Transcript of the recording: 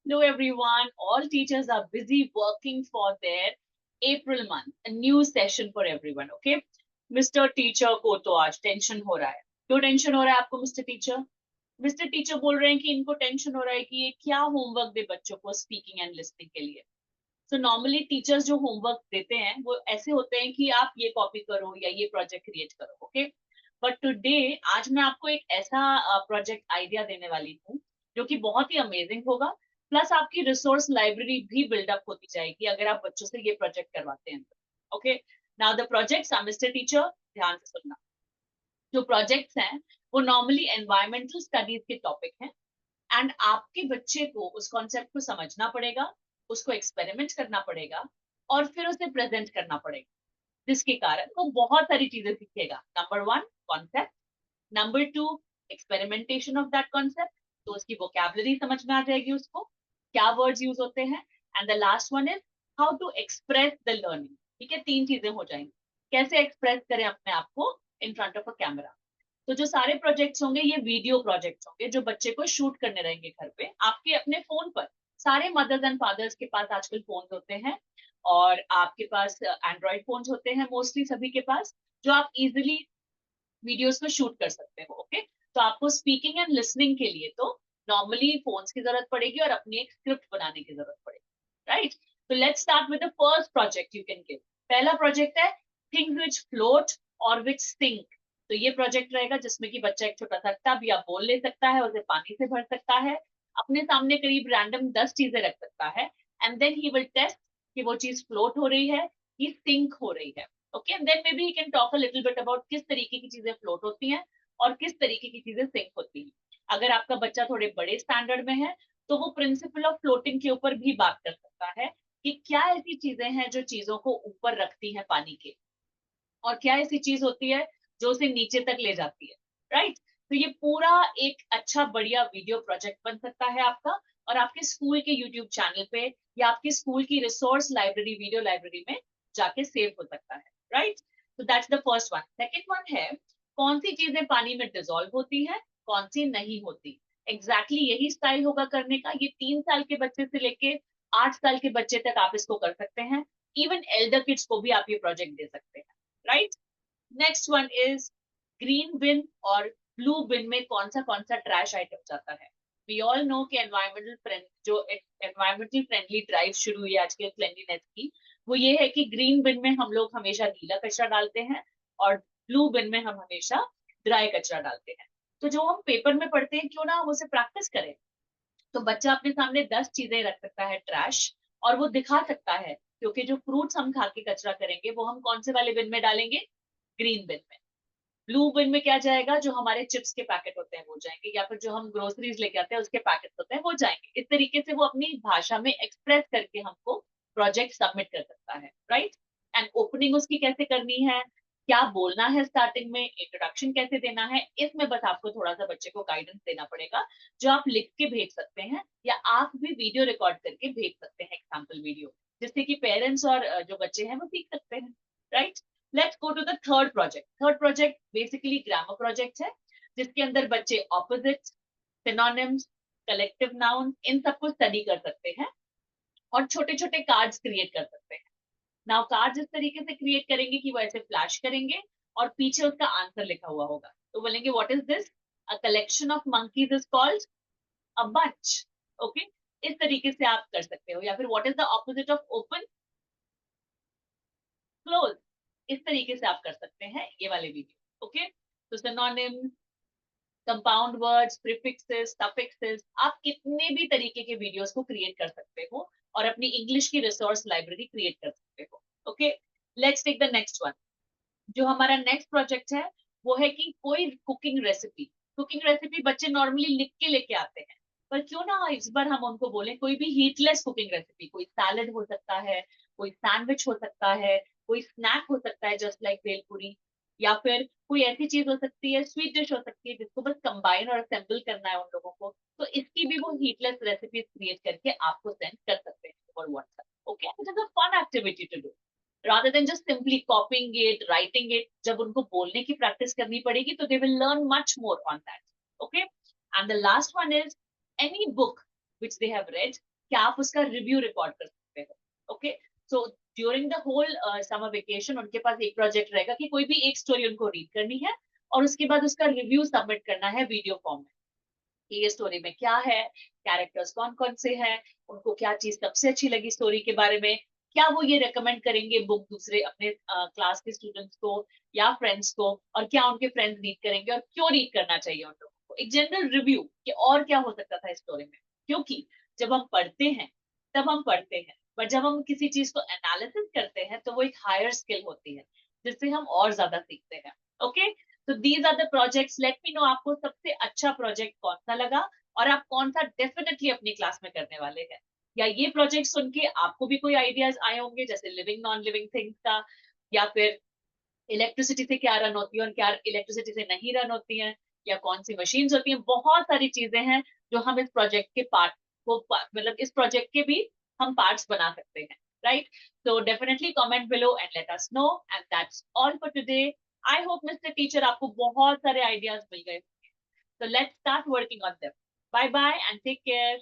Hello everyone. All teachers are busy working for their April month, a new session for everyone. Okay, Mr. Teacher को तो आज tension हो रहा है. क्यों टेंशन हो रहा है आपको मिस्टर टीचर? मिस्टर टीचर बोल रहे हैं कि इनको टेंशन हो रहा है कि ये क्या होमवर्क दे बच्चों को स्पीकिंग एंड लिसनिंग के लिए. तो नॉर्मली टीचर्स जो होमवर्क देते हैं वो ऐसे होते हैं कि आप ये कॉपी करो या ये प्रोजेक्ट क्रिएट करो. ओके, बट टुडे आज मैं आपको एक ऐसा प्रोजेक्ट आइडिया देने वाली हूँ जो कि बहुत ही अमेजिंग होगा. प्लस आपकी रिसोर्स लाइब्रेरी भी बिल्डअप होती जाएगी अगर आप बच्चों से ये प्रोजेक्ट करवाते हैं. Okay, now the projects are mister teacher ध्यान से सुनना. जो प्रोजेक्ट्स हैं वो नॉर्मली एनवायरमेंटल स्टडीज के टॉपिक हैं एंड आपके बच्चे को उस कॉन्सेप्ट को समझना पड़ेगा, उसको एक्सपेरिमेंट करना पड़ेगा और फिर उसे प्रेजेंट करना पड़ेगा, जिसके कारण वो बहुत सारी चीजें सीखेगा. Number one, concept. Number two, experimentation of that concept. तो उसकी वोकैबुलरी समझ में आ जाएगी, उसको क्या वर्ड्स यूज होते हैं. And the last one is how to express the learning. ठीक है, तीन चीजें हो जाएंगी. कैसे एक्सप्रेस करें अपने आप को in front of a camera. तो जो सारे प्रोजेक्ट्स होंगे ये वीडियो प्रोजेक्ट्स होंगे जो बच्चे को शूट करने रहेंगे घर पे आपके अपने फोन पर. सारे मदर्स एंड फादर्स के पास आजकल फोन होते हैं और आपके पास एंड्रॉइड फोन होते हैं मोस्टली सभी के पास, जो आप इजिली वीडियोस को शूट कर सकते हो. ओके, तो आपको स्पीकिंग एंड लिसनिंग के लिए तो नॉर्मली फोन्स की जरूरत पड़ेगी और अपनी एक स्क्रिप्ट बनाने की जरूरत पड़ेगी. राइट, तो let's start with the first project you can give. पहला प्रोजेक्ट है थिंग्स व्हिच फ्लोट और व्हिच सिंक. तो ये प्रोजेक्ट रहेगा जिसमें कि बच्चा एक छोटा सा टब या बोल ले सकता है, उसे पानी से भर सकता है, अपने सामने करीब रैंडम 10 चीजें रख सकता है and then he will test कि वो चीज फ्लोट हो रही है कि सिंक हो रही है. Okay, and then maybe he can talk a little bit about किस तरीके की चीजें फ्लोट होती हैं और किस तरीके की चीजें सिंक होती हैं. अगर आपका बच्चा थोड़े बड़े स्टैंडर्ड में है तो वो प्रिंसिपल ऑफ फ्लोटिंग के ऊपर भी बात कर सकता है कि क्या ऐसी चीजें हैं जो चीजों को ऊपर रखती हैं पानी के, और क्या ऐसी चीज होती है जो उसे नीचे तक ले जाती है. राइट, तो ये पूरा एक अच्छा बढ़िया वीडियो प्रोजेक्ट बन सकता है आपका और आपके स्कूल के यूट्यूब चैनल पे या आपके स्कूल की रिसोर्स लाइब्रेरी वीडियो लाइब्रेरी में जाके सेव हो सकता है. राइट, तो that's the first one. Second one है कौन सी चीजें पानी में डिजोल्व होती है, कौन सी नहीं होती. एग्जैक्टली यही स्टाइल होगा करने का. ये 3 साल के बच्चे से लेके 8 साल के बच्चे तक आप इसको कर सकते हैं. इवन एल्डर किड्स को भी आप ये प्रोजेक्ट दे सकते हैं. Right, next one is green bin और ब्लू बिन में कौन सा ट्रैश आइटम जाता है. वी ऑल नो कि एनवायरमेंटल फ्रेंडली ड्राइव शुरू हुई है आजकल क्लेanलीनेस की. वो ये है कि ग्रीन बिन में हम लोग हमेशा गीला कचरा डालते हैं और ब्लू बिन में हम हमेशा ड्राई कचरा डालते हैं. तो जो हम पेपर में पढ़ते हैं क्यों ना हम उसे प्रैक्टिस करें. तो बच्चा अपने सामने 10 चीजें रख सकता है ट्रैश और वो दिखा सकता है क्योंकि जो फ्रूट्स हम खा के कचरा करेंगे वो हम कौन से वाले बिन में डालेंगे, ग्रीन बिन में. ब्लू बिन में क्या जाएगा, जो हमारे चिप्स के पैकेट होते हैं वो जाएंगे या फिर जो हम ग्रोसरीज लेके आते हैं उसके पैकेट होते हैं वो जाएंगे. इस तरीके से वो अपनी भाषा में एक्सप्रेस करके हमको प्रोजेक्ट सबमिट कर सकता है. राइट, एंड ओपनिंग उसकी कैसे करनी है, क्या बोलना है, स्टार्टिंग में इंट्रोडक्शन कैसे देना है, इसमें बस आपको थोड़ा सा बच्चे को गाइडेंस देना पड़ेगा जो आप लिख के भेज सकते हैं या आप भी वीडियो रिकॉर्ड करके भेज सकते हैं, एग्जाम्पल वीडियो, जिससे कि पेरेंट्स और जो बच्चे हैं वो सीख सकते हैं. Right, let's go to the third project. Third project basically grammar project है जिसके अंदर बच्चे ऑपोजिट्स, सिनोनिम्स, कलेक्टिव नाउन इन सबको स्टडी कर सकते हैं और छोटे छोटे कार्ड्स क्रिएट कर सकते हैं. नाउ कार्ड्स इस तरीके से क्रिएट करेंगे कि वो ऐसे फ्लैश करेंगे और पीछे उसका आंसर लिखा हुआ होगा. तो बोलेंगे what is this, a collection of monkeys is called a bunch. Okay, इस तरीके से आप कर सकते हो. या फिर what is the opposite of open, close. इस तरीके से आप कर सकते हैं ये वाले वीडियो. ओके, तो synonyms, compound words, prefixes, suffixes, आप कितने भी तरीके के वीडियोस को क्रिएट कर सकते हो और अपनी इंग्लिश की रिसोर्स लाइब्रेरी क्रिएट कर सकते हो. Okay, let's take the next one. जो हमारा नेक्स्ट प्रोजेक्ट है वो है कि कोई कुकिंग रेसिपी. कुकिंग रेसिपी बच्चे नॉर्मली लिख के लेके आते हैं, पर क्यों ना इस बार हम उनको बोले कोई भी हीटलेस कुकिंग रेसिपी. कोई सैलेड हो सकता है, कोई सैंडविच हो सकता है, कोई स्नैक हो सकता है जस्ट लाइक भेलपुरी, या फिर कोई ऐसी चीज हो सकती है, स्वीट डिश हो सकती है जिसको बस कंबाइन और असेंबल करना है उन लोगों को. तो इसकी भी वो हीटलेस रेसिपीज क्रिएट करके आपको सेंड कर सकते हैं over WhatsApp. Okay, it is a fun activity to do rather than just simply copying it, writing it. जब उनको बोलने की प्रैक्टिस करनी पड़ेगी तो they will learn much more on that. Okay, and the last one is any book which they have read क्या आप उसका रिव्यू रिकॉर्ड कर सकते हो। Okay, so during the whole summer vacation उनके पास एक प्रोजेक्ट रहेगा कि कोई भी एक स्टोरी उनको रीड करनी है और उसके बाद उसका रिव्यू सबमिट करना है वीडियो फॉर्म में कि ये स्टोरी में क्या है, कैरेक्टर्स कौन कौन से हैं, उनको क्या चीज सबसे अच्छी लगी स्टोरी के बारे में, क्या वो ये रेकमेंड करेंगे बुक दूसरे अपने क्लास के स्टूडेंट्स को या फ्रेंड्स को, और क्या उनके फ्रेंड्स रीड करेंगे और क्यों रीड करना चाहिए उन लोगों को, एक जनरल रिव्यू कि और क्या हो सकता था इस स्टोरी में। क्योंकि जब हम पढ़ते हैं तब हम पढ़ते हैं, बट जब हम किसी चीज को एनालिसिस करते हैं तो वो एक हायर स्किल होती है जिससे हम और ज्यादा सीखते हैं। ओके, तो these are the projects, let me know आपको सबसे अच्छा प्रोजेक्ट कौन सा लगा और आप कौन सा डेफिनेटली अपनी क्लास में करने वाले हैं। या ये प्रोजेक्ट सुन के आपको भी कोई आइडियाज आए होंगे जैसे लिविंग नॉन लिविंग थिंग्स का, या फिर इलेक्ट्रिसिटी से क्या रन होती है और क्या इलेक्ट्रिसिटी से नहीं रन होती है, या कौन सी मशीन्स होती हैं। बहुत सारी चीजें हैं जो हम इस प्रोजेक्ट के पार्ट को मतलब इस प्रोजेक्ट के भी हम पार्ट्स बना सकते हैं, right? So definitely comment below and let us know, and that's all for today. I hope Mr. Teacher आपको बहुत सारे ideas मिल गए। So let's start working on them. Bye bye and take care.